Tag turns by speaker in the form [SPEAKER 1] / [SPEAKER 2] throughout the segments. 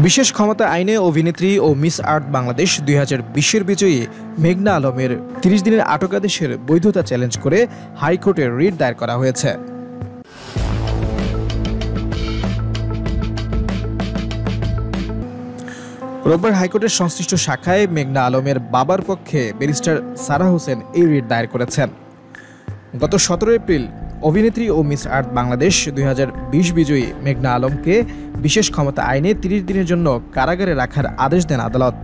[SPEAKER 1] বিশেষ ক্ষমতা আইনে অভিনেত্রী ও মিস আর্থ বাংলাদেশ 2020-এর বিজয়ী মেঘনা আলমের 30 দিনের আটকাদেশের বৈধতা চ্যালেঞ্জ করে হাইকোর্টে রিট দায়ের করা হয়েছে। রোববার হাইকোর্টের সংশ্লিষ্ট শাখায় মেঘনা আলমের বাবার পক্ষে ব্যারিস্টার সারা হোসেন এই রিট দায়ের করেছেন। গত 17 এপ্রিল অভিনেত্রী ও মিস আর্থ বাংলাদেশ 2020 বিজয়ী মেঘনা আলমকে বিশেষ ক্ষমতা আইনে 30 দিনের জন্য কারাগারে রাখার আদেশ দেন আদালত।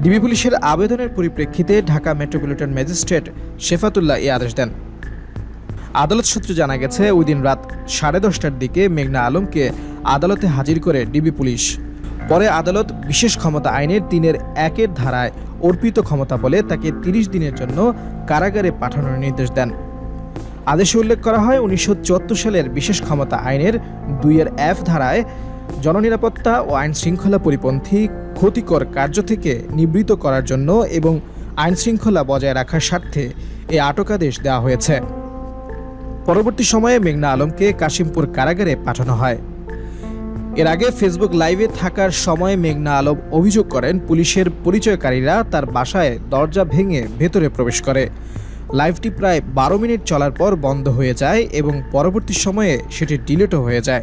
[SPEAKER 1] ডিবি পুলিশের আবেদনের পরিপ্রেক্ষিতে ঢাকা মেট্রোপলিটন ম্যাজিস্ট্রেট শেফাতুল্লাহ এই আদেশ দেন। আদালত সূত্রে জানা গেছে, ওই দিন রাত 10:30টার দিকে মেঘনা আলমকে আদালতে হাজির করে ডিবি পুলিশ। পরে আদালত বিশেষ ক্ষমতা আইনের 3-1 ধারায় অর্পিত ক্ষমতা বলে তাকে 30 দিনের জন্য কারাগারে পাঠানোর নির্দেশ দেন। আদেশে উল্লেখ করা হয়, 1974 সালের বিশেষ ক্ষমতা আইনের 2-F ধারায় জননিরাপত্তা ও আইন শৃঙ্খলা পরিপন্থী ক্ষতিকর কার্য থেকে নিবৃত্ত করার জন্য এবং আইন শৃঙ্খলা বজায় রাখার স্বার্থে এই আটকাদেশ দেওয়া হয়েছে। পরবর্তী সময়ে মেঘনা আলমকে কাশিমপুর কারাগারে পাঠানো হয়। এর আগে ফেসবুক লাইভে থাকার সময় মেঘনা আলম অভিযোগ করেন, পুলিশের পরিচয়কারীরা তার বাসায় দরজা ভেঙে ভেতরে প্রবেশ করে। লাইভটি প্রায় 12 মিনিট চলার পর বন্ধ হয়ে যায় এবং পরবর্তী সময়ে সেটি ডিলিটও হয়ে যায়।